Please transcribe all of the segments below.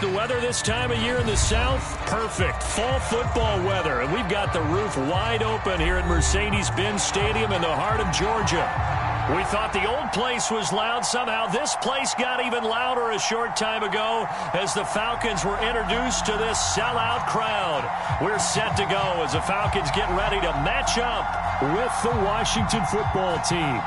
The weather this time of year in the South, perfect. Fall football weather. And we've got the roof wide open here at Mercedes-Benz Stadium in the heart of Georgia. We thought the old place was loud. Somehow this place got even louder a short time ago as the Falcons were introduced to this sellout crowd. We're set to go as the Falcons get ready to match up with the Washington football team.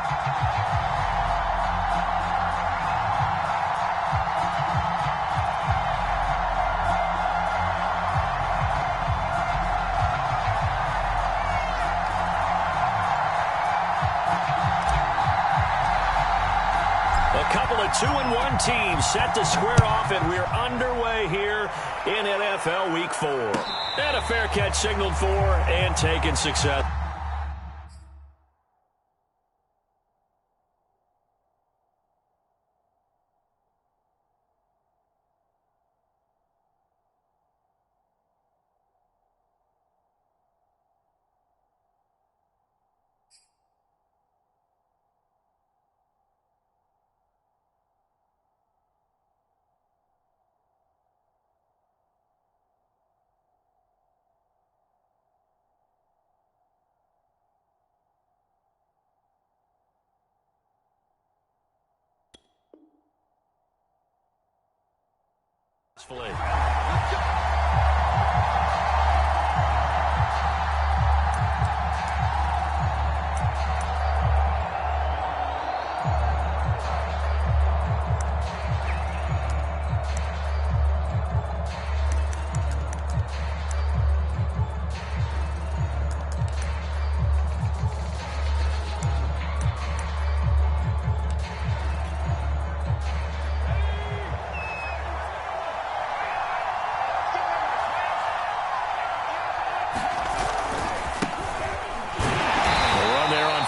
Couple of 2-1 teams set to square off, and we're underway here in NFL Week 4. And a fair catch signaled for and taken success.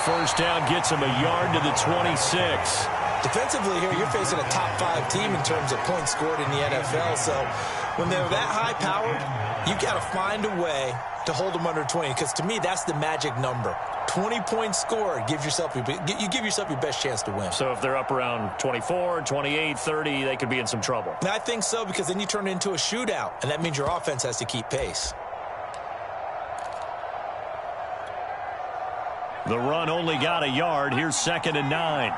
First down gets him a yard to the 26. Defensively here, you're facing a top 5 team in terms of points scored in the NFL. So when they're that high-powered, you got to find a way to hold them under 20. Because to me, that's the magic number. 20 points scored, you give yourself your best chance to win. So if they're up around 24, 28, 30, they could be in some trouble. And I think so, because then you turn it into a shootout, and that means your offense has to keep pace. The run only got a yard. Here's 2nd and 9.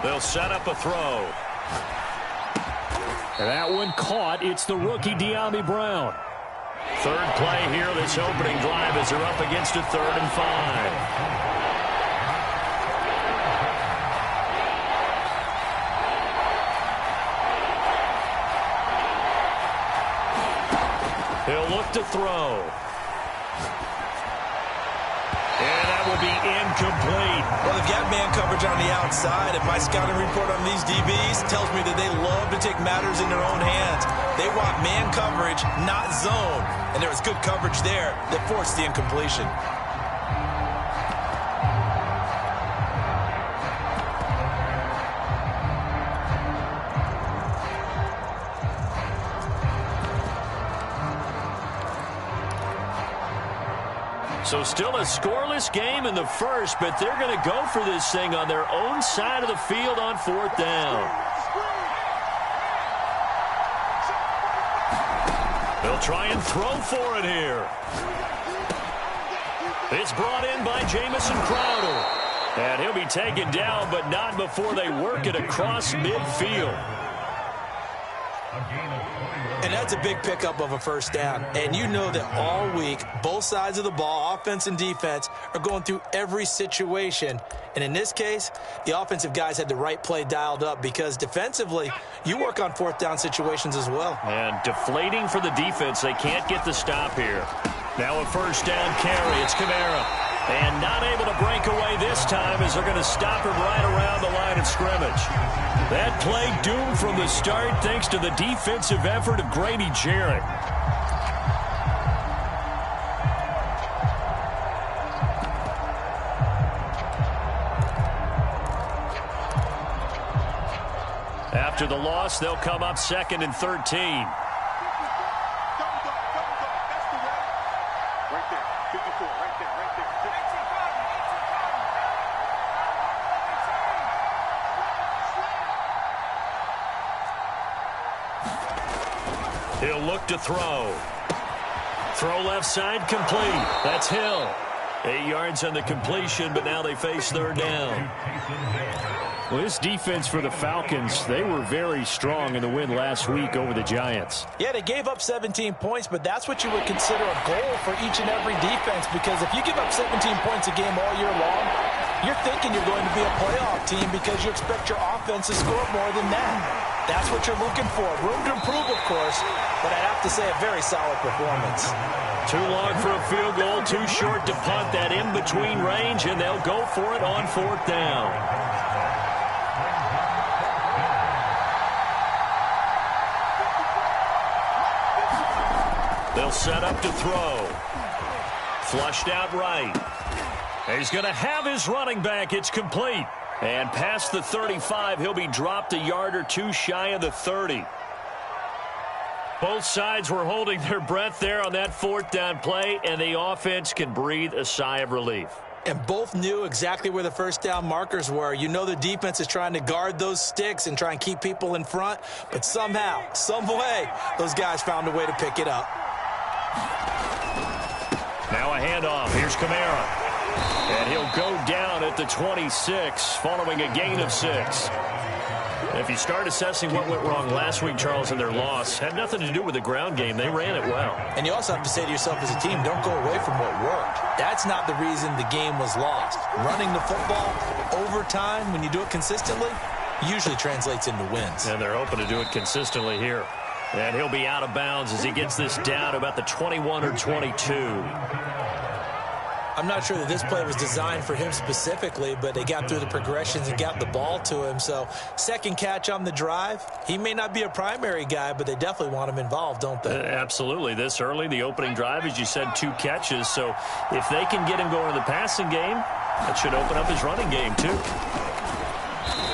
They'll set up a throw. That one caught. It's the rookie Dyami Brown. Third play here this opening drive as they're up against a 3rd and 5. He'll look to throw. And that will be incomplete. Well, they've got man coverage on the outside, and my scouting report on these DBs tells me that they love to take matters in their own hands. They want man coverage, not zone. And there was good coverage there that forced the incompletion. So still a scoreless game in the first, but they're going to go for this thing on their own side of the field on 4th down. They'll try and throw for it here. It's brought in by Jamison Crowder. And he'll be taken down, but not before they work it across midfield. And that's a big pickup of a first down. And you know that all week, both sides of the ball, offense and defense, are going through every situation. And in this case, the offensive guys had the right play dialed up because defensively, you work on 4th down situations as well. And deflating for the defense. They can't get the stop here. Now a first down carry. It's Kamara. And not able to break away this time as they're going to stop him right around the line of scrimmage. That play doomed from the start thanks to the defensive effort of Grady Jarrett. After the loss, they'll come up 2nd and 13. Right there. 54. Right there. Right there. He'll look to throw. Throw left side, complete. That's Hill. 8 yards on the completion, but now they face third down. Well, this defense for the Falcons, they were very strong in the win last week over the Giants. Yeah, they gave up 17 points, but that's what you would consider a goal for each and every defense, because if you give up 17 points a game all year long, you're thinking you're going to be a playoff team because you expect your offense to score more than that. That's what you're looking for. Room to improve, of course, but I'd have to say a very solid performance. Too long for a field goal, too short to punt. That in-between range, and they'll go for it on fourth down. They'll set up to throw. Flushed out right. He's going to have his running back. It's complete. And past the 35, he'll be dropped a yard or two shy of the 30. Both sides were holding their breath there on that fourth down play, and the offense can breathe a sigh of relief. And both knew exactly where the first down markers were. You know the defense is trying to guard those sticks and try and keep people in front, but somehow, some way, those guys found a way to pick it up. Now a handoff. Here's Kamara. And he'll go down at the 26 following a gain of 6. If you start assessing what went wrong last week, Charles, in their loss, had nothing to do with the ground game. They ran it well. And you also have to say to yourself as a team, don't go away from what worked. That's not the reason the game was lost. Running the football over time, when you do it consistently, usually translates into wins. And they're hoping to do it consistently here. And he'll be out of bounds as he gets this down to about the 21 or 22. I'm not sure that this play was designed for him specifically, but they got through the progressions and got the ball to him. So second catch on the drive. He may not be a primary guy, but they definitely want him involved, don't they? Absolutely. This early, the opening drive, as you said, 2 catches. So if they can get him going in the passing game, that should open up his running game too.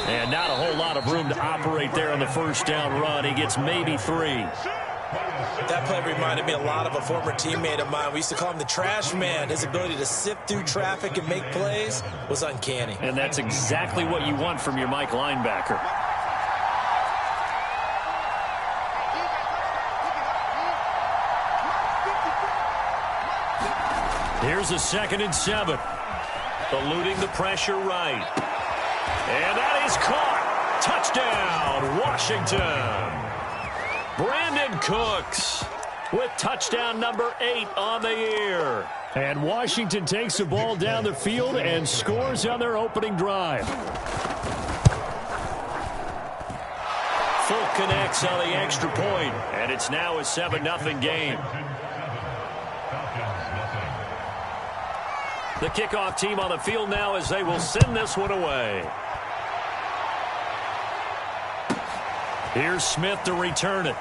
And not a whole lot of room to operate there on the first down run. He gets maybe 3. That play reminded me a lot of a former teammate of mine. We used to call him the trash man. His ability to sift through traffic and make plays was uncanny. And that's exactly what you want from your Mike linebacker. Here's a 2nd and 7. Eluding the pressure right. And that is caught. Touchdown, Washington. Brandon Cooks with touchdown number 8 on the year. And Washington takes the ball down the field and scores on their opening drive. Fulk connects on the extra point, and it's now a 7-0 game. The kickoff team on the field now as they will send this one away. Here's Smith to return it.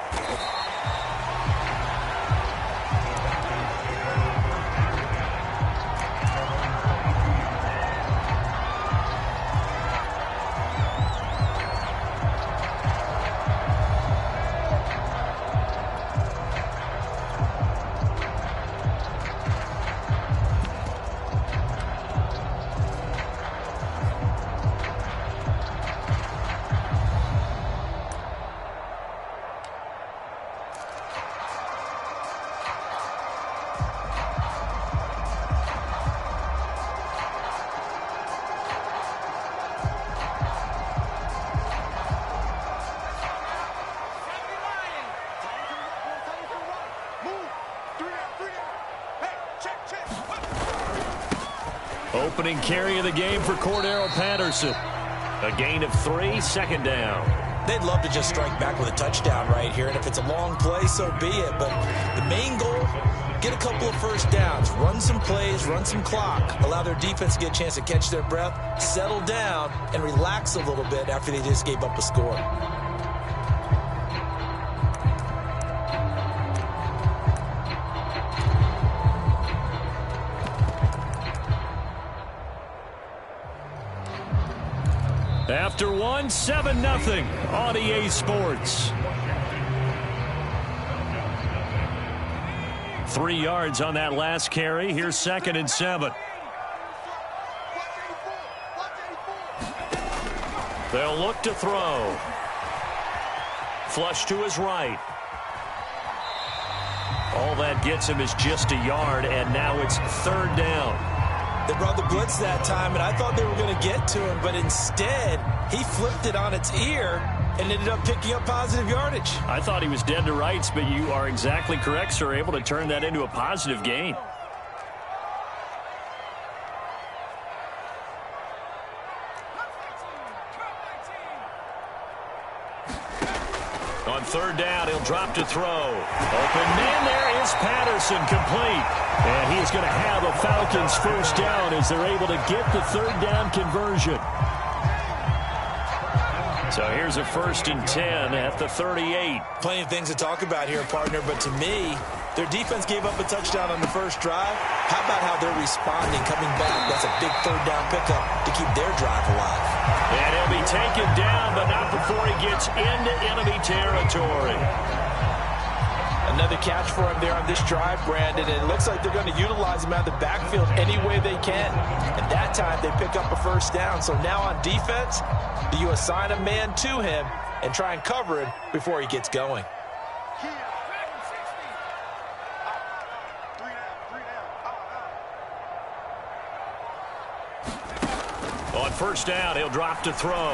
Opening carry of the game for Cordero Patterson. A gain of 3, 2nd down. They'd love to just strike back with a touchdown right here, and if it's a long play, so be it. But the main goal, get a couple of first downs, run some plays, run some clock, allow their defense to get a chance to catch their breath, settle down, and relax a little bit after they just gave up a score. After 1, 7-0 on EA Sports. 3 yards on that last carry. Here's 2nd and 7. They'll look to throw. Flush to his right. All that gets him is just a yard, and now it's 3rd down. They brought the blitz that time, and I thought they were going to get to him, but instead he flipped it on its ear and ended up picking up positive yardage. I thought he was dead to rights, but you are exactly correct, sir. Able to turn that into a positive gain. On 3rd down, he'll drop to throw. Open man there is Patterson, complete. And he is going to have a Falcons 1st down as they're able to get the 3rd down conversion. So here's a 1st and 10 at the 38. Plenty of things to talk about here, partner, but to me, their defense gave up a touchdown on the first drive. How about how they're responding, coming back? That's a big 3rd down pickup to keep their drive alive. And he'll be taken down, but not before he gets into enemy territory. Another catch for him there on this drive, Brandon, and it looks like they're going to utilize him out of the backfield any way they can. And that time, they pick up a 1st down. So now on defense, do you assign a man to him and try and cover him before he gets going? On 1st down, he'll drop to throw.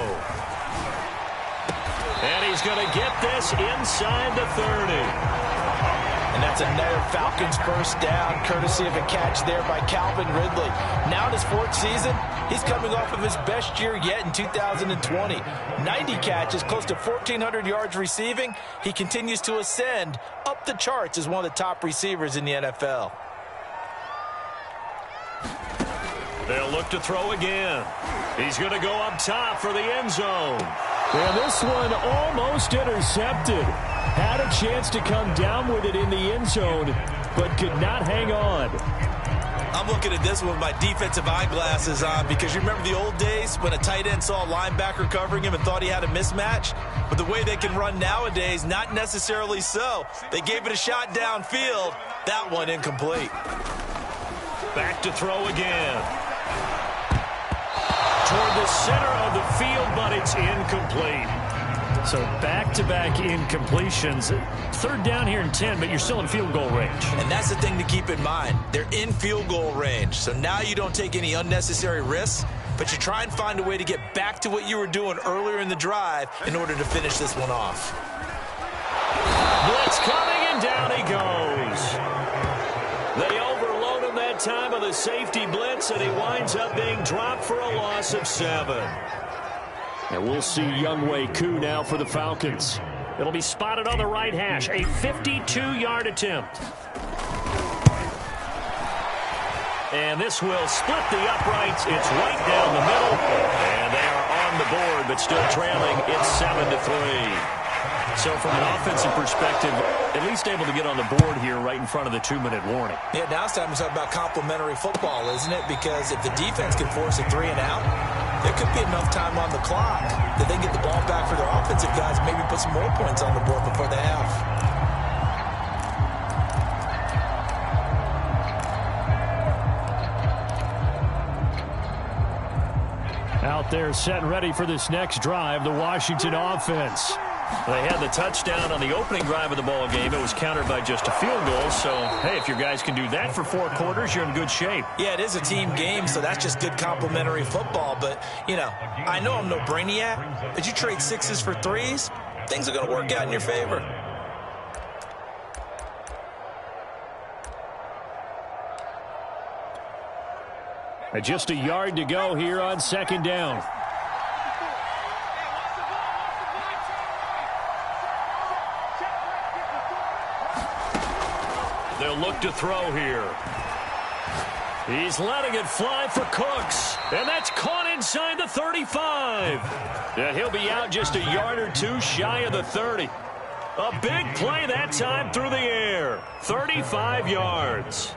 And he's going to get this inside the 30. And that's another Falcons 1st down, courtesy of a catch there by Calvin Ridley. Now in his 4th season, he's coming off of his best year yet in 2020. 90 catches, close to 1,400 yards receiving. He continues to ascend up the charts as one of the top receivers in the NFL. They'll look to throw again. He's going to go up top for the end zone. And this one almost intercepted. Had a chance to come down with it in the end zone, but could not hang on. I'm looking at this one with my defensive eyeglasses on because you remember the old days when a tight end saw a linebacker covering him and thought he had a mismatch? But the way they can run nowadays, not necessarily so. They gave it a shot downfield. That one incomplete. Back to throw again. Toward the center of the field, but it's incomplete. So back-to-back incompletions. 3rd down here and 10, but you're still in field goal range. And that's the thing to keep in mind. They're in field goal range. So now you don't take any unnecessary risks, but you try and find a way to get back to what you were doing earlier in the drive in order to finish this one off. Blitz coming, and down he goes. They overload him that time of the safety blitz, and he winds up being dropped for a loss of 7. And we'll see Younghoe Koo now for the Falcons. It'll be spotted on the right hash, a 52-yard attempt. And this will split the uprights. It's right down the middle, and they are on the board, but still trailing. It's 7-3. So from an offensive perspective, at least able to get on the board here right in front of the 2-minute warning. Yeah, now it's time to talk about complementary football, isn't it? Because if the defense can force a 3 and out, there could be enough time on the clock that they get the ball back for their offensive guys and maybe put some more points on the board before the half. Out there set and ready for this next drive, the Washington offense. They had the touchdown on the opening drive of the ball game. It was countered by just a field goal. So, hey, if your guys can do that for 4 quarters, you're in good shape. Yeah, it is a team game, so that's just good complementary football. But, you know, I know I'm no brainiac, but you trade 6s for 3s, things are going to work out in your favor. Just a yard to go here on 2nd down. They'll look to throw here. He's letting it fly for Cooks. And that's caught inside the 35. Yeah, he'll be out just a yard or 2 shy of the 30. A big play that time through the air. 35 yards.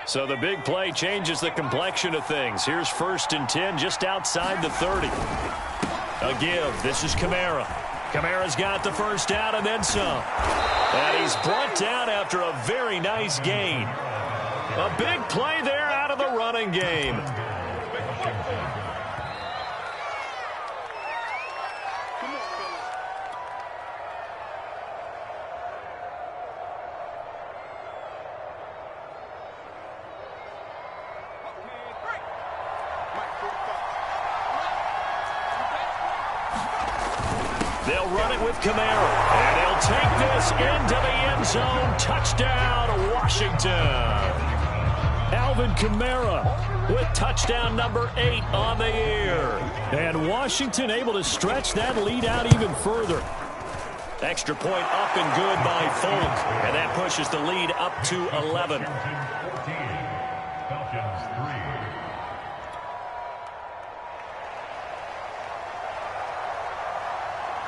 So the big play changes the complexion of things. Here's 1st and 10 just outside the 30. A give. This is Kamara. Kamara's got the first down and then some. And he's brought down after a very nice gain. A big play there out of the running game. They'll run it with Kamara, and he'll take this into the end zone. Touchdown, Washington. Alvin Kamara with touchdown number 8 on the year. And Washington able to stretch that lead out even further. Extra point up and good by Folk, and that pushes the lead up to 11.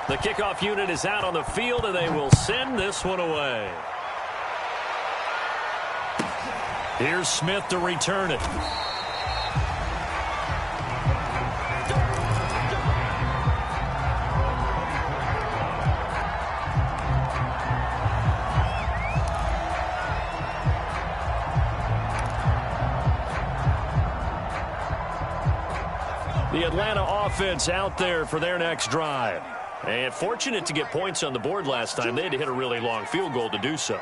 The kickoff unit is out on the field, and they will send this one away. Here's Smith to return it. The Atlanta offense out there for their next drive. And fortunate to get points on the board last time. They had to hit a really long field goal to do so.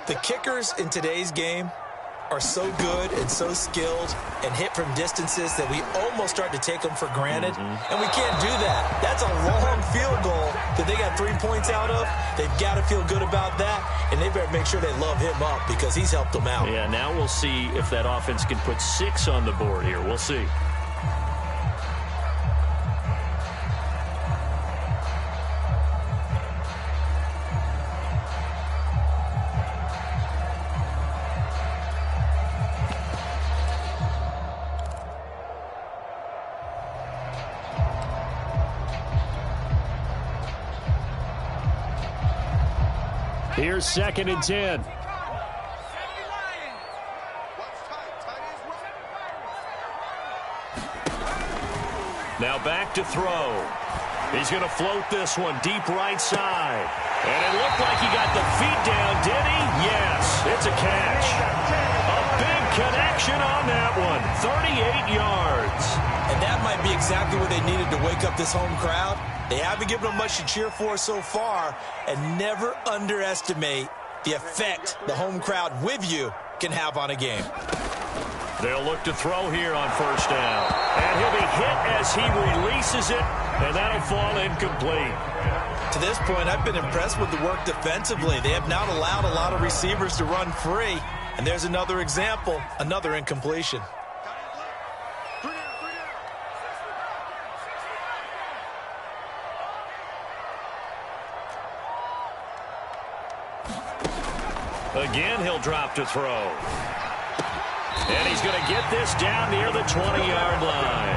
The kickers in today's game are so good and so skilled and hit from distances that we almost start to take them for granted. And we can't do that. That's a long field goal that they got 3 points out of. They've got to feel good about that, and they better make sure they love him up because he's helped them out. Yeah, now we'll see if that offense can put 6 on the board here. We'll see. Here's 2nd and 10. Now back to throw. He's going to float this one deep right side. And it looked like he got the feet down, did he? Yes, it's a catch. A big connection on that one. 38 yards. And that might be exactly what they needed to wake up this home crowd. They haven't given them much to cheer for so far, and never underestimate the effect the home crowd with you can have on a game. They'll look to throw here on first down. And he'll be hit as he releases it, and that'll fall incomplete. To this point, I've been impressed with the work defensively. They have not allowed a lot of receivers to run free. And there's another example, another incompletion. Again, he'll drop to throw. And he's going to get this down near the 20-yard line.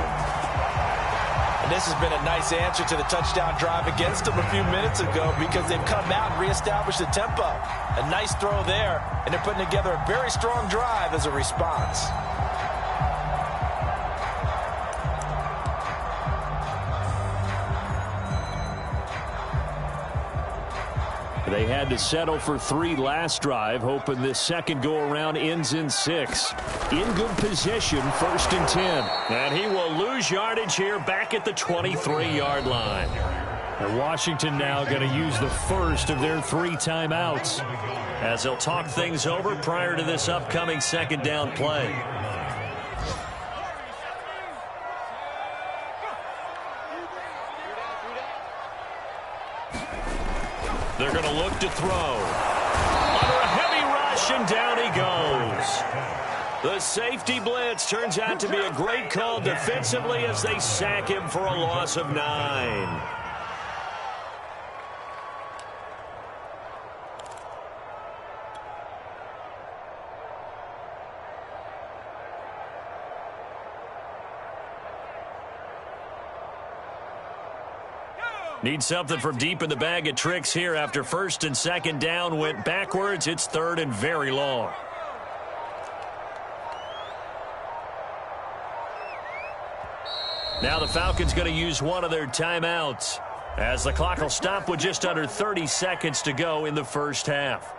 And this has been a nice answer to the touchdown drive against them a few minutes ago because they've come out and reestablished the tempo. A nice throw there, and they're putting together a very strong drive as a response. They had to settle for 3 last drive, hoping this second go-around ends in 6. In good position, 1st and 10. And he will lose yardage here back at the 23-yard line. And Washington now going to use the first of their 3 timeouts, as they'll talk things over prior to this upcoming second down play. They're going to look to throw. Under a heavy rush, and down he goes. The safety blitz turns out to be a great call defensively as they sack him for a loss of 9. Need something from deep in the bag of tricks here after 1st and 2nd down went backwards. It's 3rd and very long. Now the Falcons going to use one of their timeouts. as the clock will stop with just under 30 seconds to go in the first half.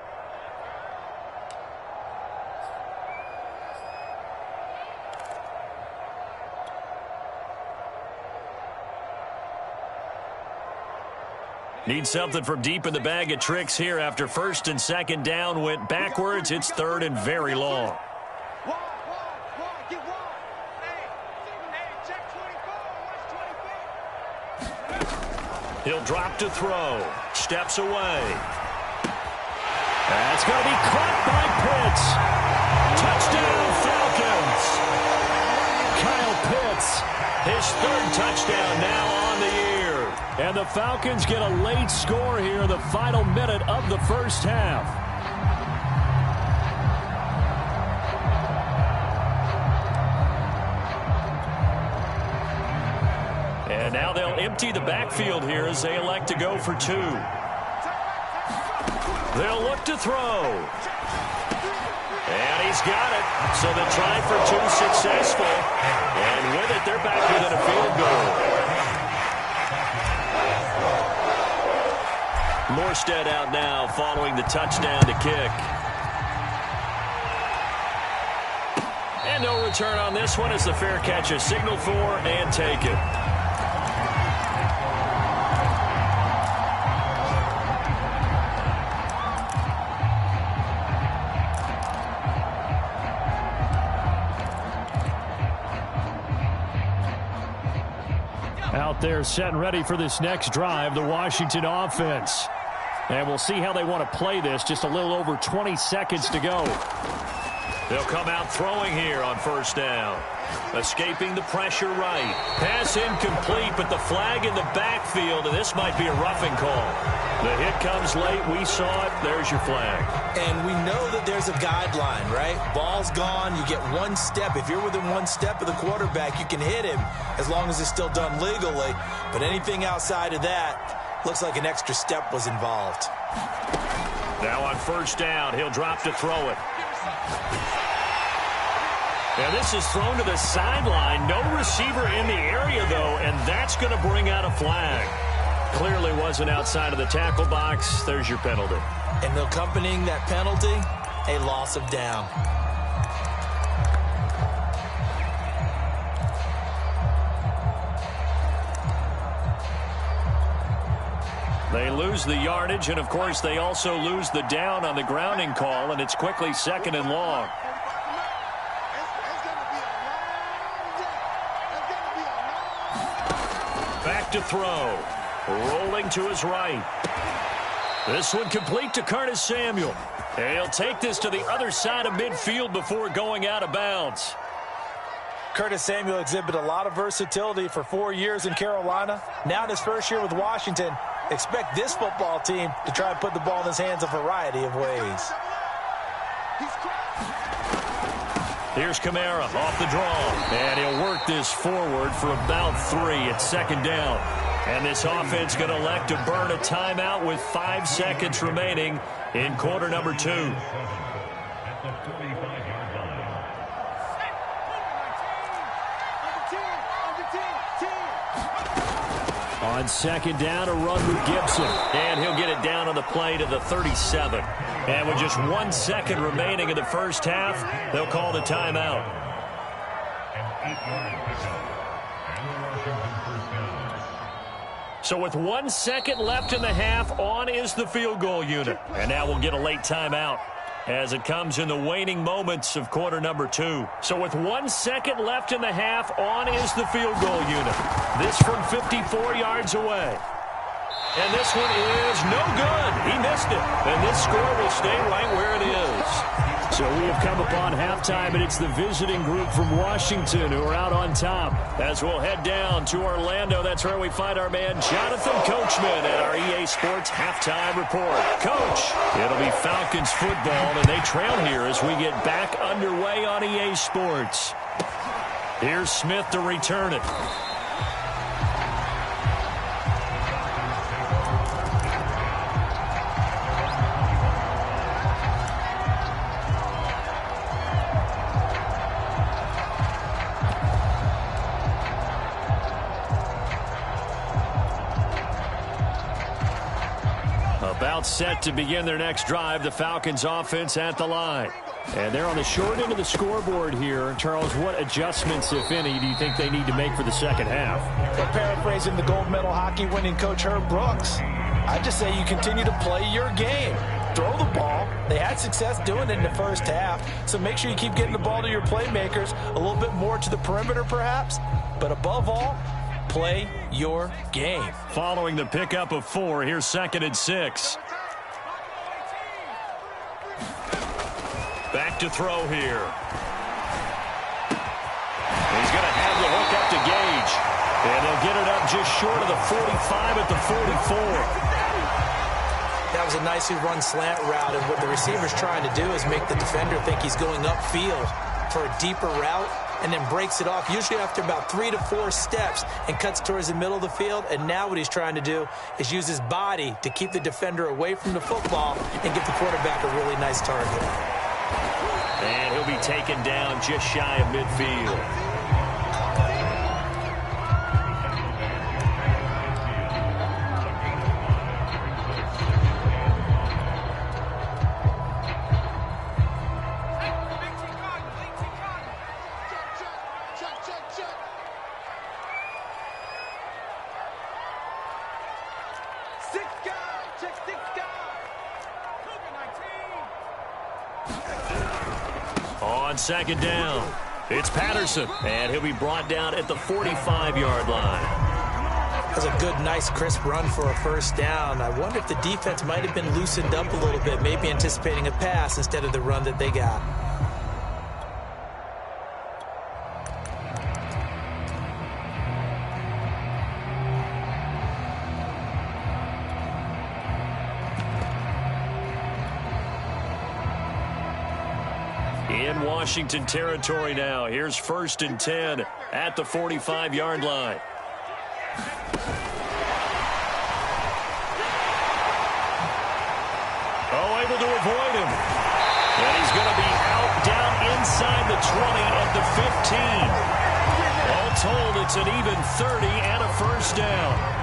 Need something from deep in the bag of tricks here after first and second down went backwards. It's third and very long. He'll drop to throw. Steps away. That's going to be caught by Pitts. Touchdown, Falcons. Kyle Pitts, his third touchdown now on the year. And the Falcons get a late score here in the final minute of the first half. And now they'll empty the backfield here as they elect to go for two. They'll look to throw. And he's got it. So the try for two successful. And with it, they're back within a field goal. Morstead out now following the touchdown to kick. And no return on this one as the fair catch is signaled for and taken. Out there set and ready for this next drive, the Washington offense. And we'll see how they want to play this. Just a little over 20 seconds to go. They'll come out throwing here on first down. Escaping the pressure right. Pass incomplete, but the flag in the backfield, and this might be a roughing call. The hit comes late. We saw it. There's your flag. And we know that there's a guideline, right? Ball's gone. You get one step. If you're within one step of the quarterback, you can hit him as long as it's still done legally. But anything outside of that, looks like an extra step was involved. Now on first down, he'll drop to throw it. And this is thrown to the sideline. No receiver in the area, though, and that's going to bring out a flag. Clearly wasn't outside of the tackle box. There's your penalty. And accompanying that penalty, a loss of down. They lose the yardage, and, of course, they also lose the down on the grounding call, and it's quickly second and long. Back to throw. Rolling to his right. This one complete to Curtis Samuel. And he'll take this to the other side of midfield before going out of bounds. Curtis Samuel exhibited a lot of versatility for 4 years in Carolina. Now in his first year with Washington, expect this football team to try and put the ball in his hands a variety of ways. Here's Kamara off the draw. And he'll work this forward for about 3 at second down. And this offense going to elect to burn a timeout with 5 seconds remaining in quarter number 2. On second down, a run with Gibson. And he'll get it down on the play to the 37. And with just 1 second remaining in the first half, they'll call the timeout. So with 1 second left in the half, on is the field goal unit. And now we'll get a late timeout as it comes in the waning moments of quarter number 2. So with 1 second left in the half, on is the field goal unit. This from 54 yards away. And this one is no good. He missed it. And this score will stay right where it is. So we have come upon halftime, and it's the visiting group from Washington who are out on top. As we'll head down to Orlando, that's where we find our man Jonathan Coachman at our EA Sports Halftime Report. Coach, it'll be Falcons football, and they trail here as we get back underway on EA Sports. Here's Smith to return it. set to begin their next drive. The Falcons offense at the line. And they're on the short end of the scoreboard here. Charles, what adjustments, if any, do you think they need to make for the second half? Well, paraphrasing the gold medal hockey winning coach Herb Brooks, I just say you continue to play your game. Throw the ball. They had success doing it in the first half, so make sure you keep getting the ball to your playmakers, a little bit more to the perimeter perhaps, but above all, play your game. Following the pickup of 4, here's 2nd and 6. Back to throw here. He's going to have the hook up to Gage. And they'll get it up just short of the 45 at the 44. That was a nicely run slant route, and what the receiver's trying to do is make the defender think he's going upfield for a deeper route and then breaks it off, usually after about 3 to 4 steps, and cuts towards the middle of the field. And now what he's trying to do is use his body to keep the defender away from the football and give the quarterback a really nice target. And he'll be taken down just shy of midfield. On 2nd down, it's Patterson, and he'll be brought down at the 45-yard line. That's a good, nice, crisp run for a first down. I wonder if the defense might have been loosened up a little bit, maybe anticipating a pass instead of the run that they got. In Washington territory now. Here's 1st and 10 at the 45-yard line. Oh, able to avoid him. And he's going to be out down inside the 20 at the 15. All told, it's an even 30 and a first down.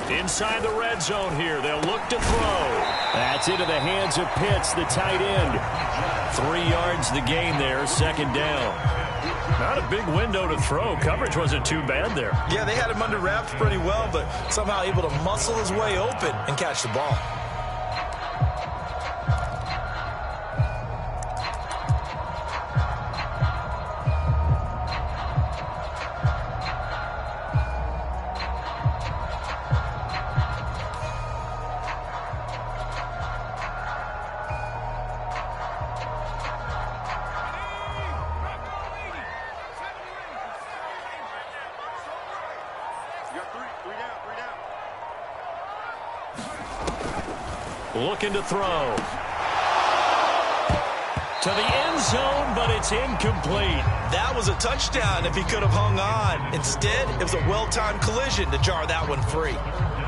Inside the red zone here. They'll look to throw. That's into the hands of Pitts, the tight end. 3 yards the gain there, 2nd down. Not a big window to throw. Coverage wasn't too bad there. Yeah, they had him under wraps pretty well, but somehow able to muscle his way open and catch the ball. Looking to throw. To the end zone, but it's incomplete. That was a touchdown if he could have hung on. Instead, it was a well-timed collision to jar that one free.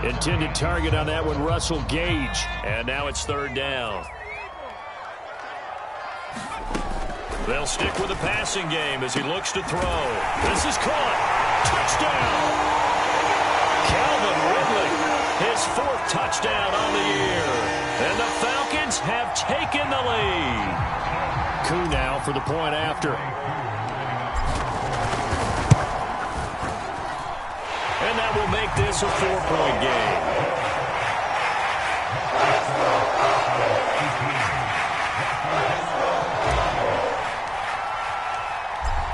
Intended target on that one, Russell Gage. And now it's 3rd down. They'll stick with the passing game as he looks to throw. This is caught. Touchdown! Calvin Ridley, his 4th touchdown on the year. And the Falcons have taken the lead. Koo now for the point after. And that will make this a 4-point game.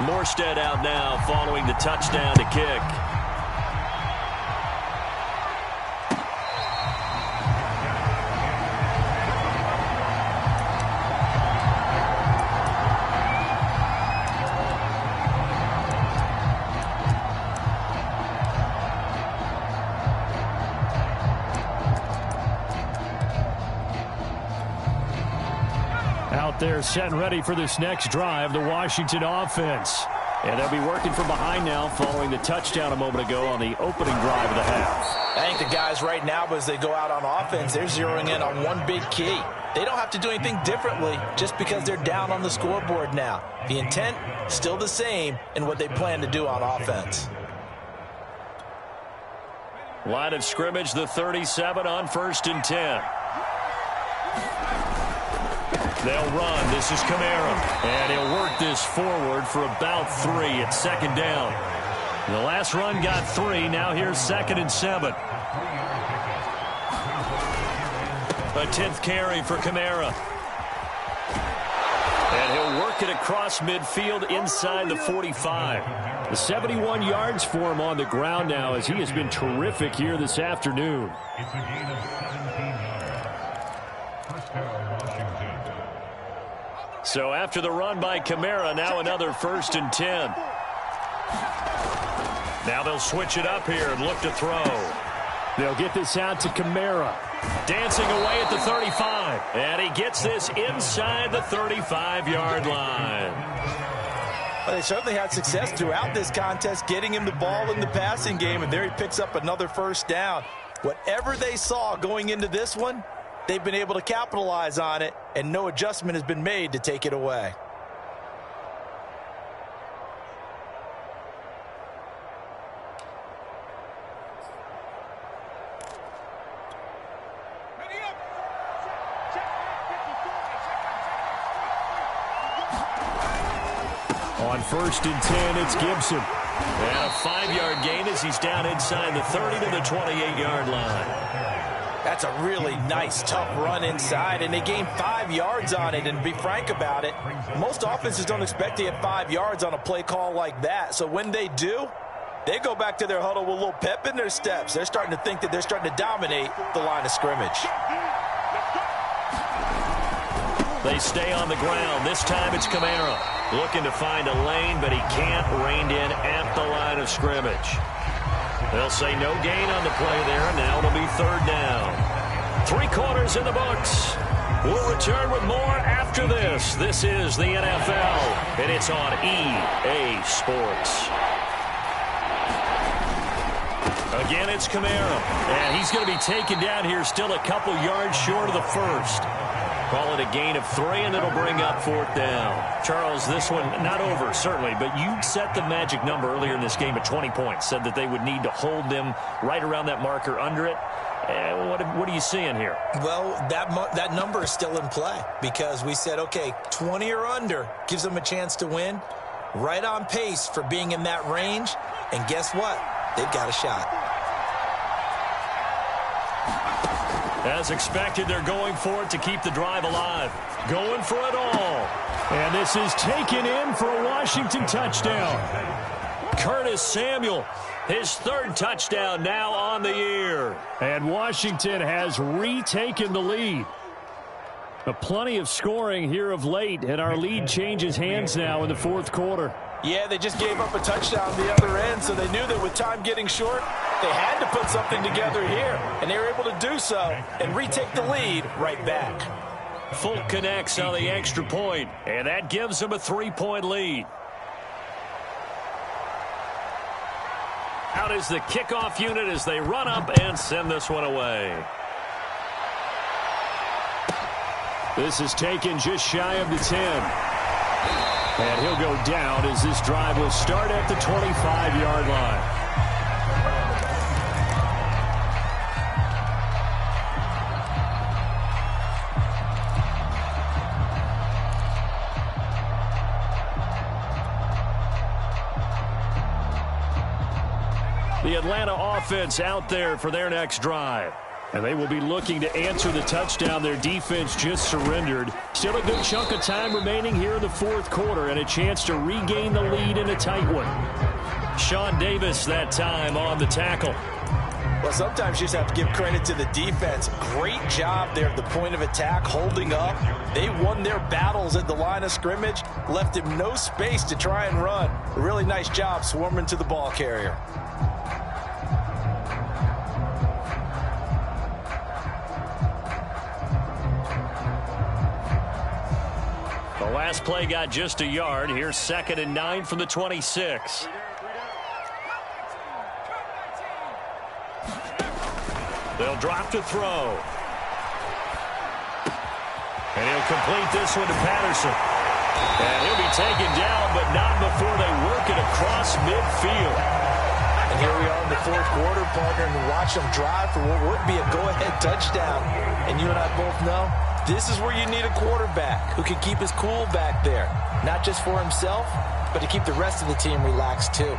Morstead out now following the touchdown to kick. there set and ready for this next drive, the Washington offense. And they'll be working from behind now following the touchdown a moment ago on the opening drive of the half. I think the guys right now, as they go out on offense, they're zeroing in on one big key. They don't have to do anything differently just because they're down on the scoreboard now. The intent, still the same in what they plan to do on offense. Line of scrimmage, the 37 on 1st and 10. They'll run. This is Kamara. And he'll work this forward for about 3 at 2nd down. The last run got 3. Now here's 2nd and 7. A 10th carry for Kamara. And he'll work it across midfield inside the 45. The 71 yards for him on the ground now as he has been terrific here this afternoon. It's a gain of 17 yards. First down, Washington. So after the run by Kamara, now another 1st and 10. Now they'll switch it up here and look to throw. They'll get this out to Kamara. Dancing away at the 35. And he gets this inside the 35-yard line. Well, they certainly had success throughout this contest getting him the ball in the passing game, and there he picks up another 1st down. Whatever they saw going into this one, they've been able to capitalize on it, and no adjustment has been made to take it away. On 1st and 10, it's Gibson. And a 5-yard gain as he's down inside the 30 to the 28-yard line. That's a really nice, tough run inside, and they gained 5 yards on it. And to be frank about it, most offenses don't expect to get 5 yards on a play call like that. So when they do, they go back to their huddle with a little pep in their steps. They're starting to think that they're starting to dominate the line of scrimmage. They stay on the ground. This time it's Kamara. Looking to find a lane, but he can't. Reined in at the line of scrimmage. They'll say no gain on the play there. Now it'll be 3rd down. 3 quarters in the books. We'll return with more after this. This is the NFL, and it's on EA Sports. Again, it's Kamara, and he's going to be taken down here still a couple yards short of the 1st. Call it a gain of 3, and it'll bring up 4th down. Charles, this one not over, certainly, but you set the magic number earlier in this game at 20 points. Said that they would need to hold them right around that marker under it. What are you seeing here? Well, that number is still in play because we said, okay, 20 or under gives them a chance to win. Right on pace for being in that range. And guess what? They've got a shot. As expected, they're going for it to keep the drive alive. Going for it all. And this is taken in for a Washington touchdown. Curtis Samuel, his 3rd touchdown now on the year. And Washington has retaken the lead. But plenty of scoring here of late, and our lead changes hands now in the 4th quarter. Yeah, they just gave up a touchdown the other end, so they knew that with time getting short, they had to put something together here, and they were able to do so and retake the lead right back. Folk connects on the extra point, and that gives them a 3-point lead. Out is the kickoff unit as they run up and send this one away. This is taken just shy of the 10. And he'll go down as this drive will start at the 25-yard line. The Atlanta offense out there for their next drive. And they will be looking to answer the touchdown their defense just surrendered. Still a good chunk of time remaining here in the 4th quarter and a chance to regain the lead in a tight one. Sean Davis that time on the tackle. Well, sometimes you just have to give credit to the defense. Great job there at the point of attack, holding up. They won their battles at the line of scrimmage, left him no space to try and run. A really nice job swarming to the ball carrier. The last play got just a yard. Here's 2nd and 9 from the 26. They'll drop to throw. And he'll complete this one to Patterson. And he'll be taken down, but not before they work it across midfield. And here we are in the 4th quarter, partner, and watch them drive for what would be a go-ahead touchdown. And you and I both know this is where you need a quarterback who can keep his cool back there. Not just for himself, but to keep the rest of the team relaxed too.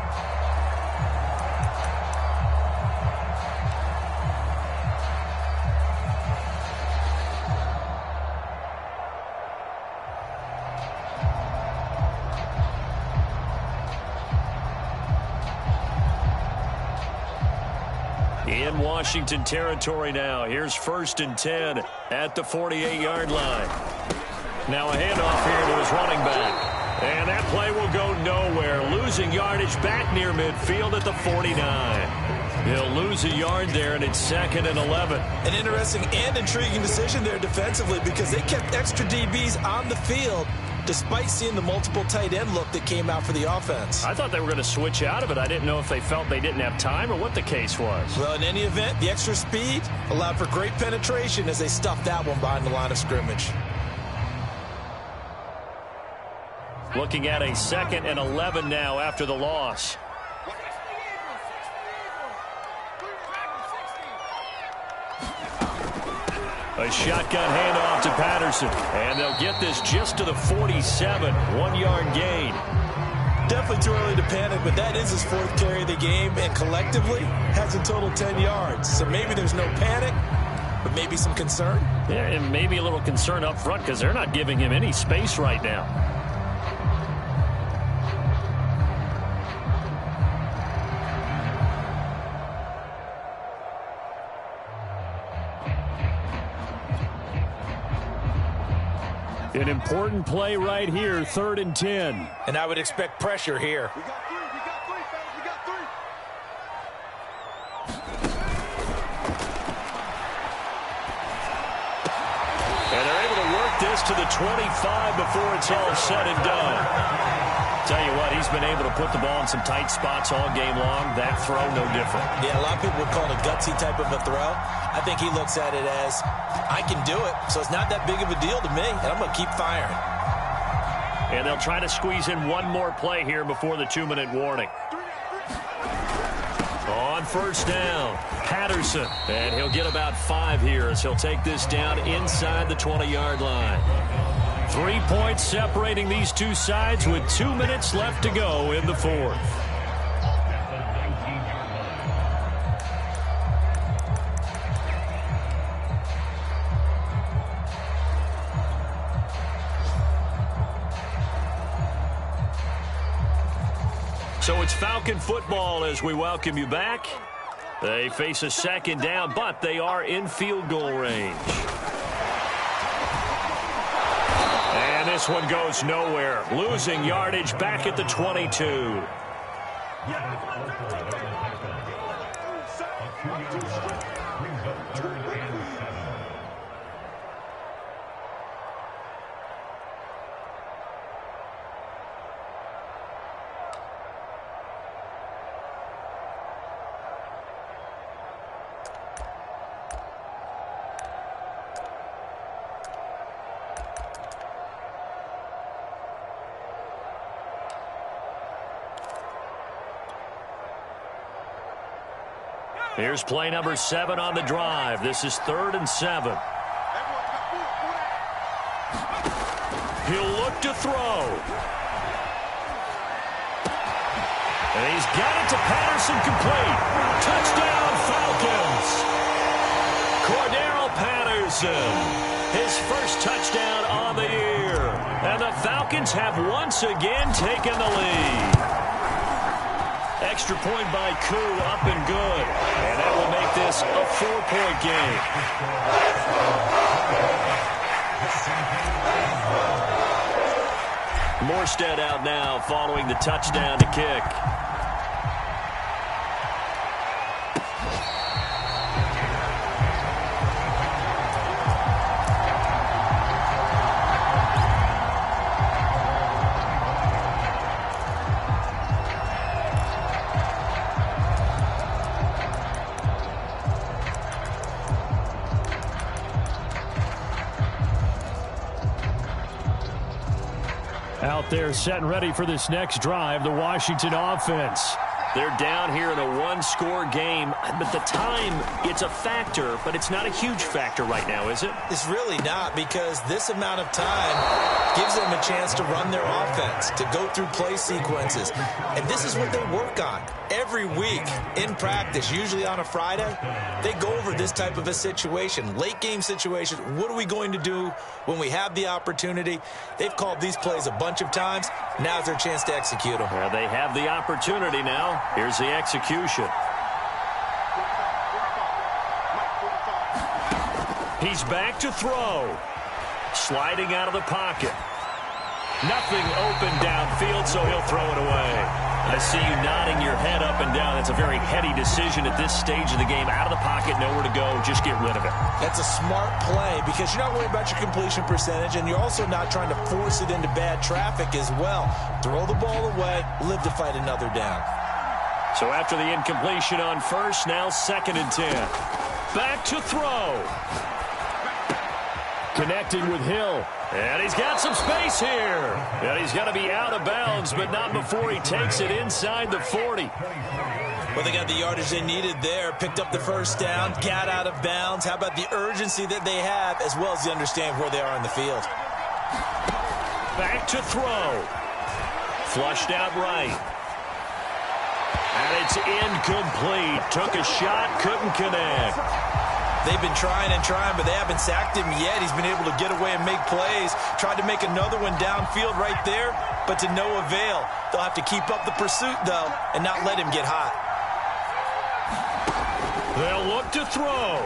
In Washington territory now. Here's 1st and 10 at the 48-yard line. Now a handoff here to his running back. And that play will go nowhere. Losing yardage back near midfield at the 49. He'll lose a yard there, and it's 2nd and 11. An interesting and intriguing decision there defensively because they kept extra DBs on the field despite seeing the multiple tight end look that came out for the offense. I thought they were going to switch out of it. I didn't know if they felt they didn't have time or what the case was. Well, in any event, the extra speed allowed for great penetration as they stuffed that one behind the line of scrimmage. Looking at a 2nd and 11 now after the loss. A shotgun handoff to Patterson. And they'll get this just to the 47. 1-yard gain. Definitely too early to panic, but that is his 4th carry of the game, and collectively has a total 10 yards. So maybe there's no panic, but maybe some concern. Yeah, and maybe a little concern up front because they're not giving him any space right now. An important play right here, 3rd and 10. And I would expect pressure here. We got 3, fellas, we got 3. And they're able to work this to the 25 before it's all said and done. Tell you what, he's been able to put the ball in some tight spots all game long. That throw, no different. Yeah, a lot of people would call it a gutsy type of a throw. I think he looks at it as, I can do it, so it's not that big of a deal to me, and I'm going to keep firing. And they'll try to squeeze in one more play here before the 2-minute warning. On 1st down, Patterson. And he'll get about 5 here as he'll take this down inside the 20-yard line. 3 points separating these two sides with 2 minutes left to go in the 4th. So it's Falcon football as we welcome you back. They face a 2nd down, but they are in field goal range. And this one goes nowhere. Losing yardage back at the 22. Here's play number 7 on the drive. This is 3rd and 7. He'll look to throw. And he's got it to Patterson, complete. Touchdown, Falcons. Cordero Patterson, his first touchdown on the year. And the Falcons have once again taken the lead. Extra point by Koo, up and good. And that will make this a 4-point game. Morstead out now following the touchdown to kick. set and ready for this next drive, the Washington offense. They're down here in a one-score game, but the time, it's a factor, but it's not a huge factor right now, is it? It's really not, because this amount of time gives them a chance to run their offense, to go through play sequences. And this is what they work on every week in practice, usually on a Friday. They go over this type of a situation, late game situation. What are we going to do when we have the opportunity? They've called these plays a bunch of times. Now's their chance to execute them. Well, they have the opportunity now. Here's the execution. He's back to throw. Sliding out of the pocket. Nothing open downfield, so he'll throw it away. I see you nodding your head up and down. That's a very heady decision at this stage of the game. Out of the pocket, nowhere to go. Just get rid of it. That's a smart play because you're not worried about your completion percentage, and you're also not trying to force it into bad traffic as well. Throw the ball away, live to fight another down. So after the incompletion on first, now 2nd and 10. Back to throw. Connecting with Hill. And he's got some space here. And he's got to be out of bounds, but not before he takes it inside the 40. Well, they got the yardage they needed there, picked up the first down, got out of bounds. How about the urgency that they have, as well as the understanding where they are in the field? Back to throw. Flushed out right. And it's incomplete. Took a shot, couldn't connect. They've been trying and trying, but they haven't sacked him yet. He's been able to get away and make plays. Tried to make another one downfield right there, but to no avail. They'll have to keep up the pursuit, though, and not let him get hot. They'll look to throw.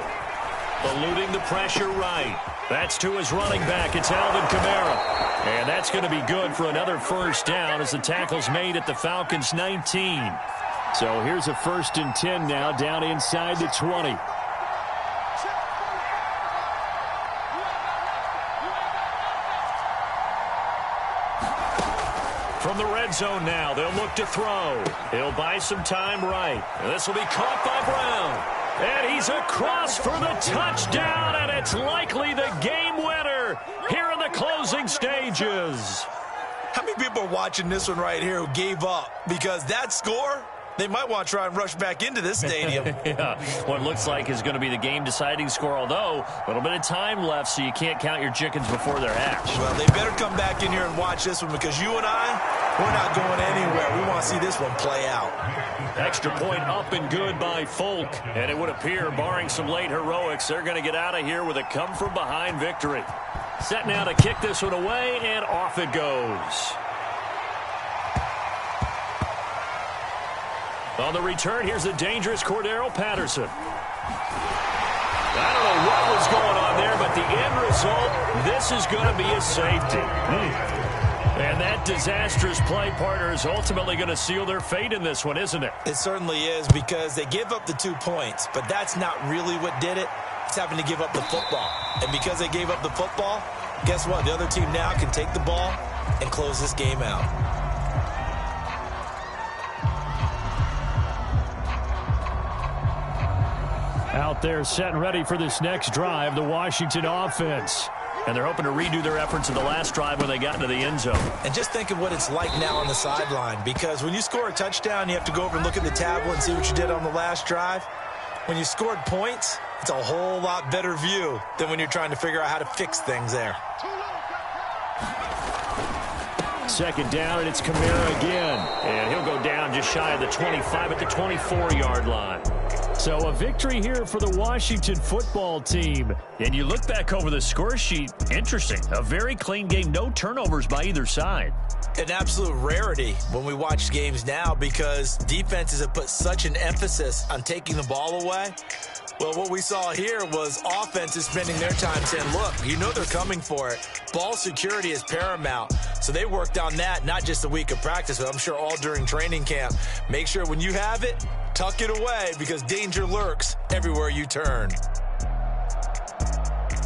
Eluding the pressure right. That's to his running back. It's Alvin Kamara. And that's going to be good for another first down as the tackle's made at the Falcons' 19. So here's a 1st and 10 now, down inside the 20. From the red zone now, they'll look to throw. He'll buy some time right. And this will be caught by Brown. And he's across for the touchdown, and it's likely the game winner here in the closing stages. How many people are watching this one right here who gave up? Because that score, they might want to try and rush back into this stadium. Yeah, what looks like is going to be the game-deciding score, although a little bit of time left, so you can't count your chickens before they're hatched. Well, they better come back in here and watch this one, because you and I, we're not going anywhere. We want to see this one play out. Extra point up and good by Folk. And it would appear, barring some late heroics, they're going to get out of here with a come-from-behind victory. Set now to kick this one away, and off it goes. On the return, here's the dangerous Cordero Patterson. I don't know what was going on there, but the end result, this is going to be a safety. And that disastrous play, partner, is ultimately going to seal their fate in this one, isn't it? It certainly is, because they give up the 2 points, but that's not really what did it. It's having to give up the football. And because they gave up the football, guess what? The other team now can take the ball and close this game out. Out there set and ready for this next drive, the Washington offense. And they're hoping to redo their efforts in the last drive when they got into the end zone. And just think of what it's like now on the sideline, because when you score a touchdown, you have to go over and look at the tablet and see what you did on the last drive. When you scored points, it's a whole lot better view than when you're trying to figure out how to fix things there. 2nd down, and it's Kamara again. And he'll go down just shy of the 25 at the 24-yard line. So a victory here for the Washington football team. And you look back over the score sheet, interesting. A very clean game, no turnovers by either side. An absolute rarity when we watch games now, because defenses have put such an emphasis on taking the ball away. Well, what we saw here was offenses spending their time saying, look, you know they're coming for it. Ball security is paramount. So they worked on that, not just a week of practice, but I'm sure all during training camp. Make sure when you have it, tuck it away, because danger lurks everywhere you turn.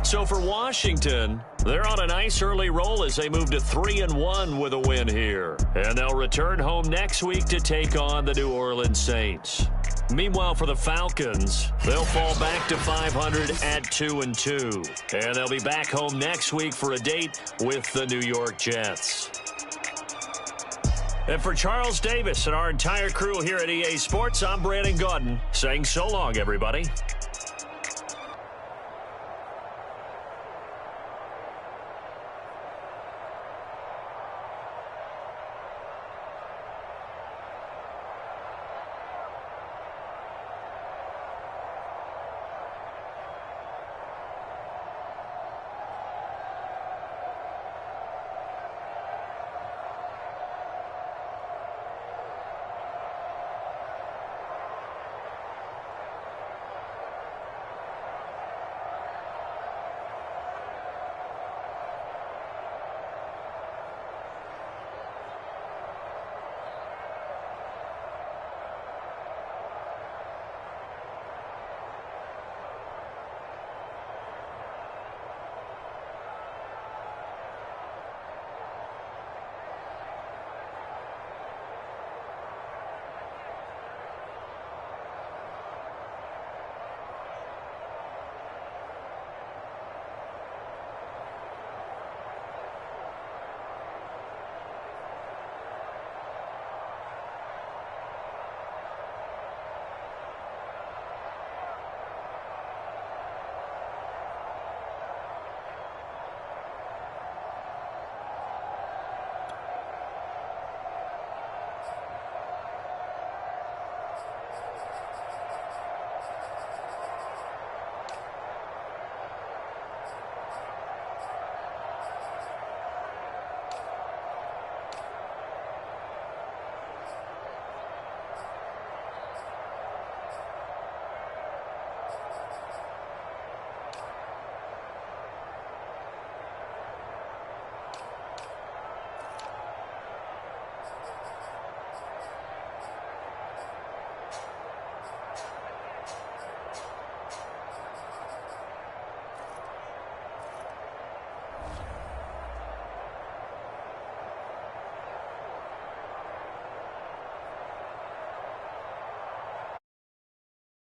So for Washington, they're on a nice early roll as they move to 3-1 with a win here. And they'll return home next week to take on the New Orleans Saints. Meanwhile, for the Falcons, they'll fall back to 500 at 2-2. And they'll be back home next week for a date with the New York Jets. And for Charles Davis and our entire crew here at EA Sports, I'm Brandon Gaudin saying so long, everybody.